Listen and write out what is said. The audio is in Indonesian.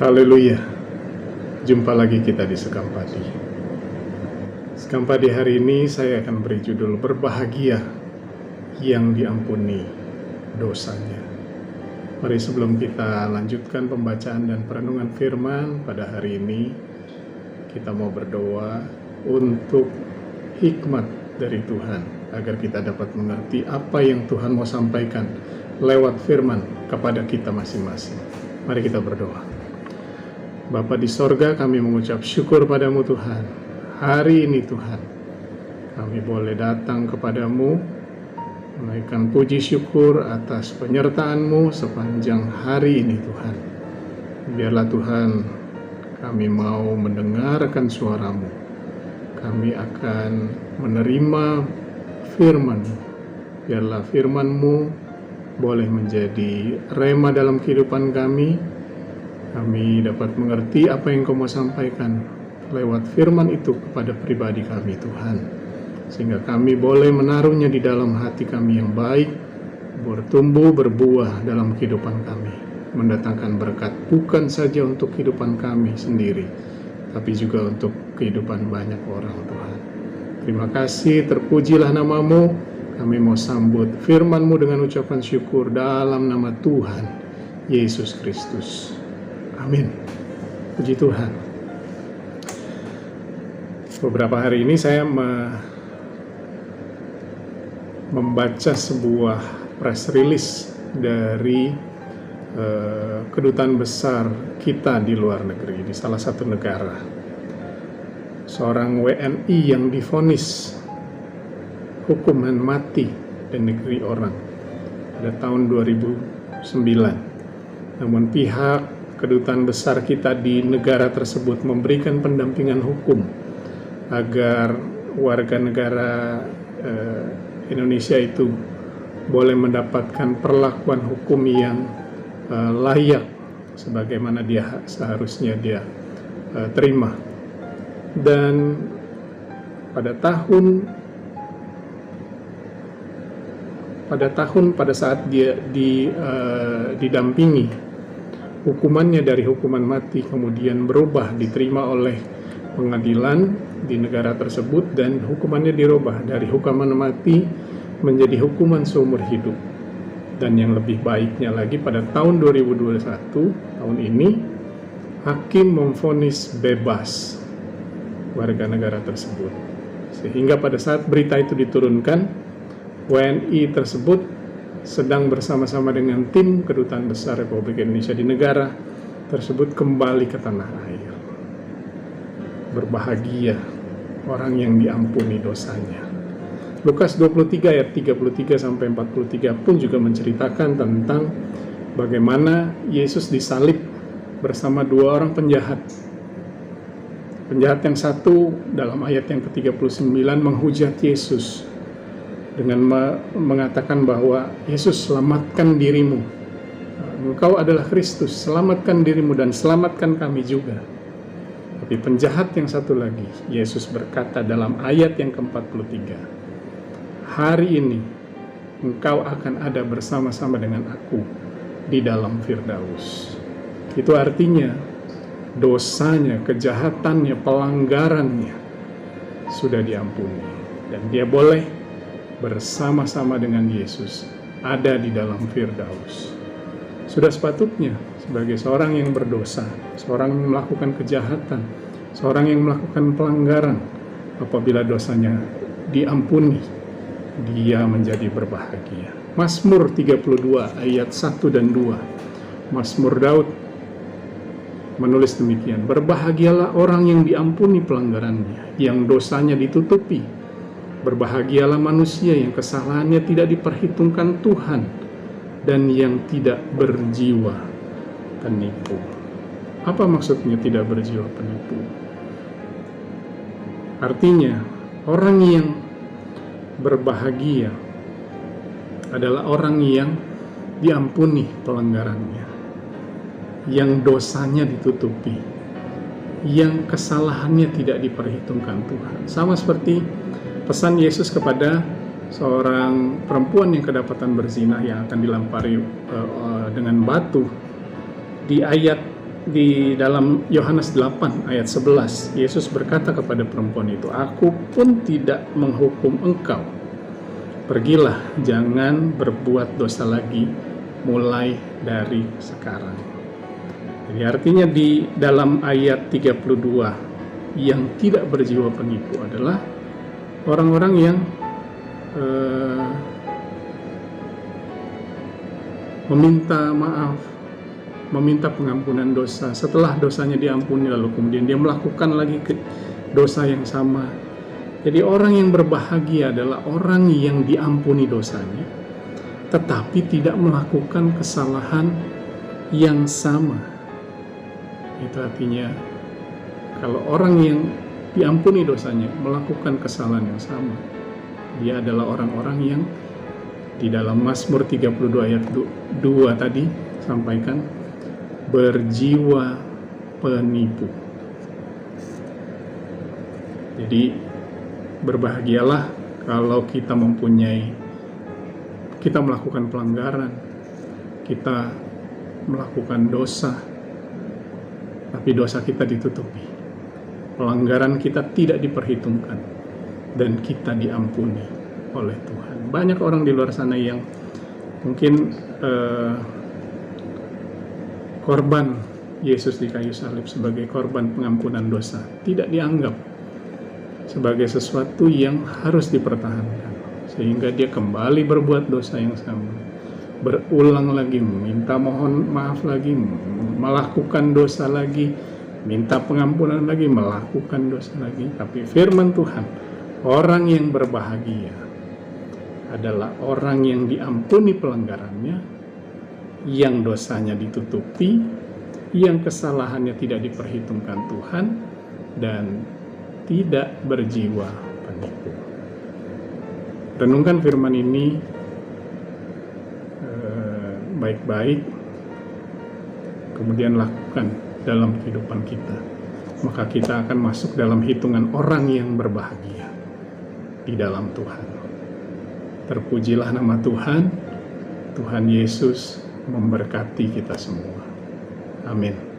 Haleluya. Jumpa lagi kita di Sekam Padi. Sekam Padi hari ini saya akan beri judul Berbahagia yang diampuni dosanya. Mari sebelum kita lanjutkan pembacaan dan perenungan firman pada hari ini, kita mau berdoa untuk hikmat dari Tuhan agar kita dapat mengerti apa yang Tuhan mau sampaikan lewat firman kepada kita masing-masing. Mari kita berdoa. Bapa di sorga, kami mengucap syukur padamu Tuhan. Hari ini Tuhan, kami boleh datang kepadamu, menaikkan puji syukur atas penyertaan-Mu sepanjang hari ini Tuhan. Biarlah Tuhan, kami mau mendengarkan suara-Mu. Kami akan menerima firman-Mu. Biarlah firman-Mu boleh menjadi rema dalam kehidupan kami. Kami dapat mengerti apa yang Kau mau sampaikan lewat firman itu kepada pribadi kami Tuhan. Sehingga kami boleh menaruhnya di dalam hati kami yang baik, bertumbuh, berbuah dalam kehidupan kami. Mendatangkan berkat bukan saja untuk kehidupan kami sendiri, tapi juga untuk kehidupan banyak orang Tuhan. Terima kasih, terpujilah nama-Mu. Kami mau sambut firman-Mu dengan ucapan syukur dalam nama Tuhan Yesus Kristus. Amin. Puji Tuhan. Beberapa hari ini saya membaca sebuah press release dari kedutaan besar kita di luar negeri, di salah satu negara. Seorang WNI yang divonis hukuman mati di negeri orang pada tahun 2009. Namun pihak kedutaan besar kita di negara tersebut memberikan pendampingan hukum agar warga negara Indonesia itu boleh mendapatkan perlakuan hukum yang layak sebagaimana dia seharusnya dia terima. Dan pada saat dia didampingi, hukumannya dari hukuman mati kemudian berubah, diterima oleh pengadilan di negara tersebut, dan hukumannya dirubah dari hukuman mati menjadi hukuman seumur hidup. Dan yang lebih baiknya lagi, pada tahun 2021, tahun ini, hakim memvonis bebas warga negara tersebut. Sehingga pada saat berita itu diturunkan, WNI tersebut sedang bersama-sama dengan tim kedutaan besar Republik Indonesia di negara tersebut kembali ke tanah air. Berbahagia orang yang diampuni dosanya. Lukas 23 ayat 33 sampai 43 pun juga menceritakan tentang bagaimana Yesus disalib bersama dua orang penjahat. Penjahat yang satu dalam ayat yang ke-39 menghujat Yesus dengan mengatakan bahwa Yesus, selamatkan dirimu, engkau adalah Kristus, selamatkan dirimu dan selamatkan kami juga. Tapi penjahat yang satu lagi, Yesus berkata dalam ayat yang ke-43, hari ini engkau akan ada bersama-sama dengan aku di dalam Firdaus. Itu artinya dosanya, kejahatannya, pelanggarannya sudah diampuni, dan dia boleh bersama-sama dengan Yesus ada di dalam Firdaus. Sudah sepatutnya sebagai seorang yang berdosa, seorang yang melakukan kejahatan, seorang yang melakukan pelanggaran, apabila dosanya diampuni, dia menjadi berbahagia. Mazmur 32 ayat 1 dan 2. Mazmur Daud menulis demikian, berbahagialah orang yang diampuni pelanggarannya, yang dosanya ditutupi. Berbahagialah manusia yang kesalahannya tidak diperhitungkan Tuhan, dan yang tidak berjiwa penipu. Apa maksudnya tidak berjiwa penipu? Artinya, orang yang berbahagia adalah orang yang diampuni pelanggarannya, yang dosanya ditutupi, yang kesalahannya tidak diperhitungkan Tuhan. Sama seperti pesan Yesus kepada seorang perempuan yang kedapatan berzina yang akan dilempari dengan batu di ayat di dalam Yohanes 8 ayat 11, Yesus berkata kepada perempuan itu, "Aku pun tidak menghukum engkau. Pergilah, jangan berbuat dosa lagi mulai dari sekarang." Jadi artinya di dalam ayat 32, yang tidak berjiwa penipu adalah orang-orang yang meminta maaf, meminta pengampunan dosa. Setelah dosanya diampuni, lalu kemudian dia melakukan lagi dosa yang sama. Jadi orang yang berbahagia adalah orang yang diampuni dosanya, tetapi tidak melakukan kesalahan yang sama. Itu artinya kalau orang yang diampuni dosanya melakukan kesalahan yang sama, dia adalah orang-orang yang di dalam Mazmur 32 ayat 2 tadi sampaikan, berjiwa penipu. Jadi berbahagialah kalau kita melakukan pelanggaran, kita melakukan dosa, tapi dosa kita ditutupi, pelanggaran kita tidak diperhitungkan, dan kita diampuni oleh Tuhan. Banyak orang di luar sana yang mungkin korban Yesus di kayu salib sebagai korban pengampunan dosa tidak dianggap sebagai sesuatu yang harus dipertahankan, sehingga dia kembali berbuat dosa yang sama, berulang lagi, minta mohon maaf lagi, melakukan dosa lagi, minta pengampunan lagi, melakukan dosa lagi. Tapi firman Tuhan, orang yang berbahagia adalah orang yang diampuni pelanggarannya, yang dosanya ditutupi, yang kesalahannya tidak diperhitungkan Tuhan, dan tidak berjiwa penipu. Renungkan firman ini baik-baik, kemudian lakukan dalam kehidupan kita. Maka kita akan masuk dalam hitungan orang yang berbahagia di dalam Tuhan. Terpujilah nama Tuhan. Tuhan Yesus memberkati kita semua. Amin.